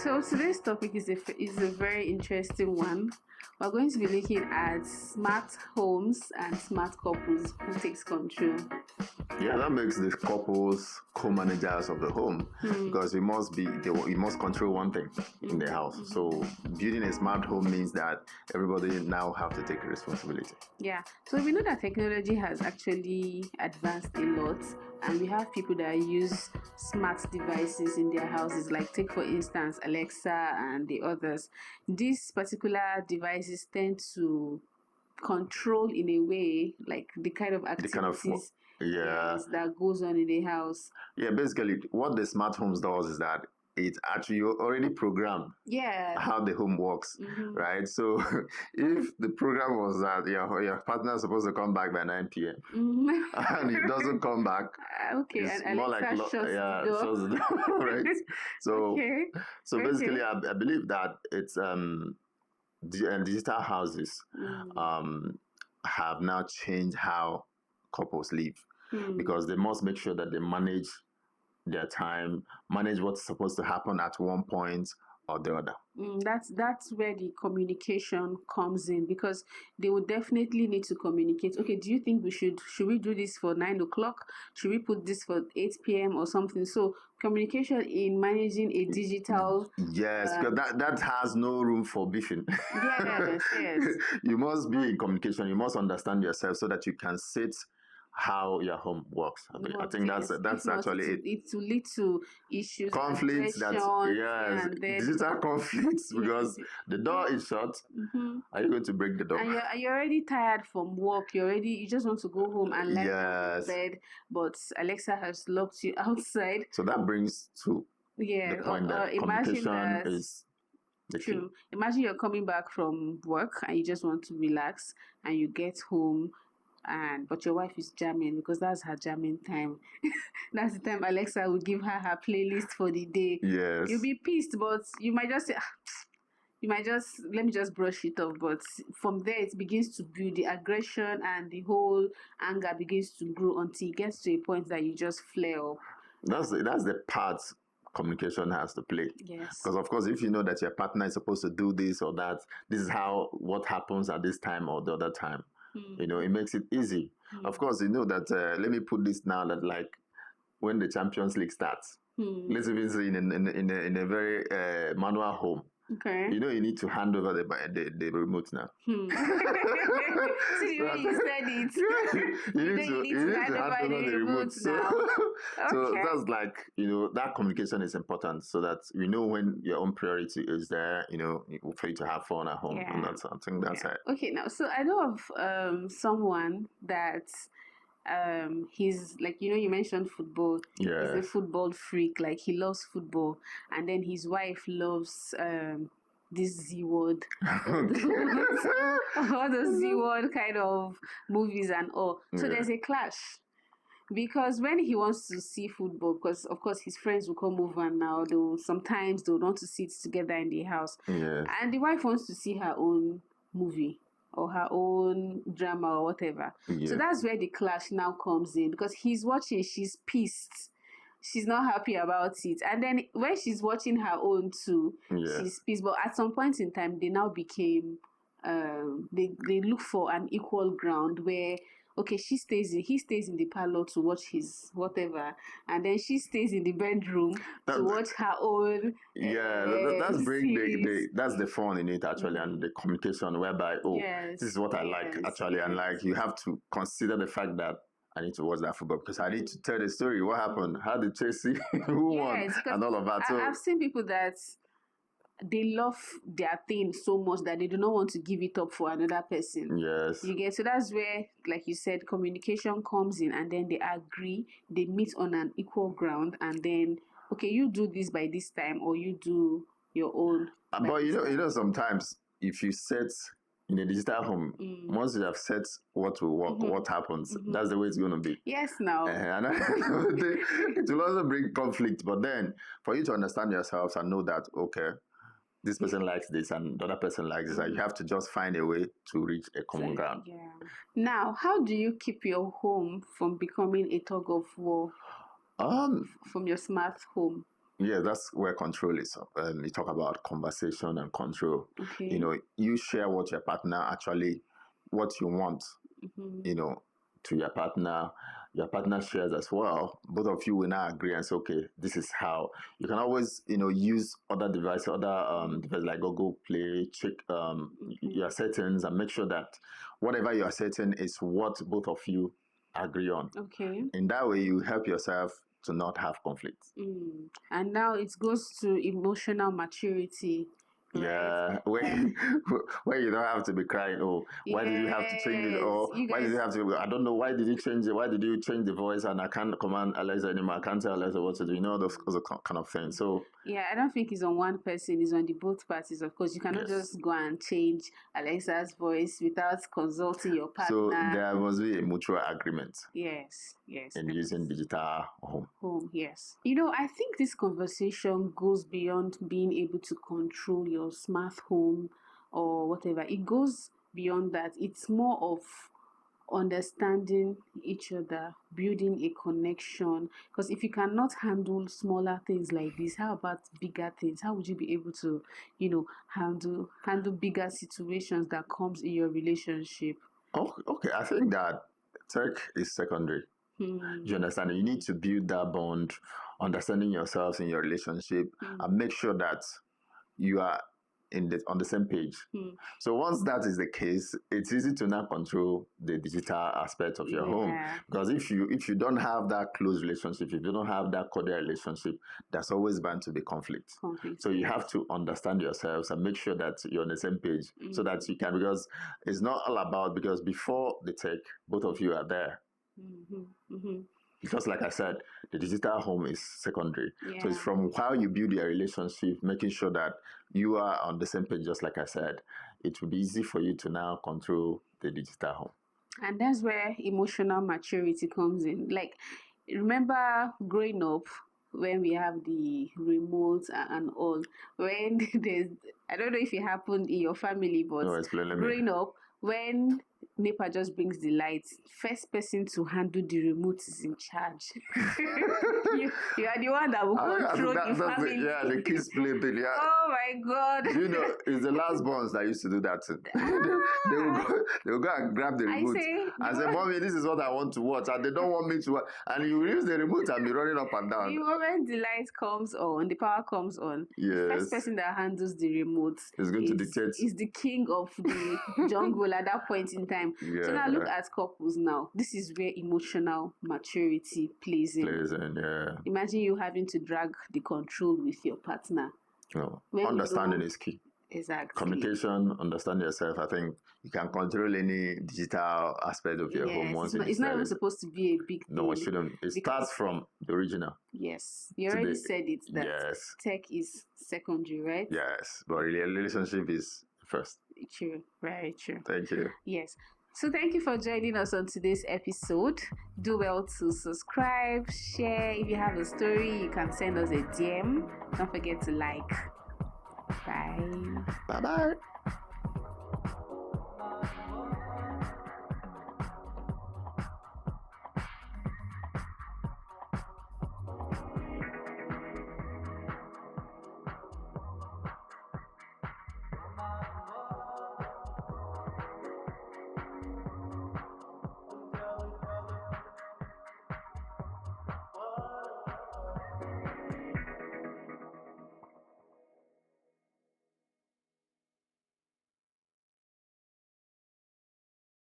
So today's topic is a very interesting one. We're going to be looking at smart homes and smart couples who takes control. Yeah, that makes the couples co-managers of the home because you must control one thing in the house. So building a smart home means that everybody now have to take responsibility. Yeah. So we know that technology has actually advanced a lot, and we have people that use smart devices in their houses, like take for instance Alexa and the others. These particular devices tend to control in a way like the kind of activities that goes on in the house. Yeah, basically what the smart homes does is that it's actually already programmed how the home works, right? So if the program was that your partner is supposed to come back by 9 p.m. And he doesn't come back, it's and more Alexa like shuts the door, right? So basically I believe that it's digital houses have now changed how couples live because they must make sure that they manage their time, manage what's supposed to happen at one point or the other. That's where the communication comes in, because they would definitely need to communicate. Okay, do you think should we do this for 9 o'clock? Should we put this for 8 p.m. or something? So communication in managing a digital because that has no room for beefing. Yes. You must be in communication. You must understand yourself so that you can sit how your home works. I think that's actually it. It will lead to issues, conflicts, digital conflicts, because the door is shut. Are you going to break the door? And you're already tired from work. You just want to go home and lie down in bed, but Alexa has locked you outside. So that brings to the point that communication is the key. Imagine you're coming back from work and you just want to relax, and you get home, but your wife is jamming, because that's her jamming time. That's the time Alexa will give her playlist for the day. Yes. You'll be pissed, but you might just say, let me just brush it off. But from there, it begins to build the aggression, and the whole anger begins to grow until it gets to a point that you just flare up. That's the part communication has to play. Yes. Because of course, if you know that your partner is supposed to do this or that, this is what happens at this time or the other time. It makes it easy. Of course, you know that, let me put this now, that like when the Champions League starts, let's even say in a very manual home. Okay. You need to hand over the remote now. See the way you said it. You need to hand over the remote now. Okay. So that's like, that communication is important, so that you know when your own priority is there, for you to have fun at home. Yeah. And that's something that's it. Okay, now, so I know of someone that he's like, you mentioned football. Yeah. He's a football freak. Like, he loves football, and then his wife loves this Z word, all the Z word kind of movies and all. So there's a clash, because when he wants to see football, because of course his friends will come over now, sometimes they'll want to sit together in the house. Yes. And the wife wants to see her own movie or her own drama or whatever. Yeah. So that's where the clash now comes in, because he's watching, she's pissed. She's not happy about it. And then when she's watching her own too, she's pissed. But at some point in time, they now became, they look for an equal ground where, okay, he stays in the parlor to watch his whatever, and then she stays in the bedroom to watch her own. That's the fun in it, actually, and the communication whereby this is what I like, actually, and like you have to consider the fact that I need to watch that football because I need to tell the story. What happened? How did Chelsea who won and all of that? So I've seen people that they love their thing so much that they do not want to give it up for another person. Yes. You get, so that's where, like you said, communication comes in, and then they agree, they meet on an equal ground, and then, okay, you do this by this time, or you do your own. But sometimes if you set in a digital home, once you have set what will work, what happens, that's the way it's going to be. Yes, now. And it will also bring conflict, but then for you to understand yourselves and know that, okay, this person likes this and the other person likes this, and you have to just find a way to reach a common ground. Yeah. Now, how do you keep your home from becoming a tug of war from your smart home? Yeah, that's where control is. You talk about conversation and control. Okay. You know, you share what your partner actually, what you want, you know, to your partner. Your partner shares as well. Both of you will now agree and say, okay, this is how. You can always, you know, use other devices, devices like Google Play, check your settings and make sure that whatever you are setting is what both of you agree on. Okay. In that way, you help yourself to not have conflicts. And now it goes to emotional maturity. Right? Yeah, where you don't have to be crying. Oh, why did you have to change it? Or why did you have to? I don't know. Why did you change it? Why did you change the voice? And I can't command Alexa anymore. I can't tell Alexa what to do. You know, those kind of things. So yeah, I don't think it's on one person. It's on the both parties. Of course, you cannot just go and change Alexa's voice without consulting your partner. So there must be a mutual agreement. Yes. In using digital home. Yes. You know, I think this conversation goes beyond being able to control your smart home or whatever. It goes beyond that. It's more of understanding each other, building a connection. Because if you cannot handle smaller things like this, how about bigger things? How would you be able to, you know, handle bigger situations that comes in your relationship? Oh, okay. I think that tech is secondary. Do you understand? You need to build that bond, understanding yourselves in your relationship, and make sure that you are on the same page. So once that is the case, it's easy to now control the digital aspect of your home. Because if you don't have that close relationship, if you don't have that cordial relationship, there's always bound to be conflict. So you have to understand yourselves and make sure that you're on the same page so that you can, because it's not all about, because before the tech, both of you are there. Because like I said, the digital home is secondary. So it's from how you build your relationship, making sure that you are on the same page, just like I said. It will be easy for you to now control the digital home. And that's where emotional maturity comes in. Like, remember growing up, when we have the remote and all, when there's, I don't know if it happened in your family, but growing up, when NEPA just brings the lights, first person to handle the remote is in charge. you are the one that will control the family. The kids play thing. Yeah. Oh my God. You know, it's the last ones that used to do that. they will go and grab the remote. I say, Mommy, this is what I want to watch. And they don't want me to watch. And you use the remote and be running up and down. The moment the light comes on, the power comes on, the first person that handles the remote is going to dictate. Is the king of the jungle at that point in time. So now look at couples now. This is where emotional maturity plays in. Imagine you having to drag the control with your partner. Understanding is key. Exactly. Communication, understand yourself. I think you can control any digital aspect of your home once it's not even supposed to be a big thing. No, it shouldn't. It starts from the original. Yes. You already said it, that tech is secondary, right? Yes. But really, a relationship is first. True. Very true. Thank you. Yes. So thank you for joining us on today's episode. Do well to subscribe, share. If you have a story, you can send us a DM. Don't forget to like. Bye. Bye-bye.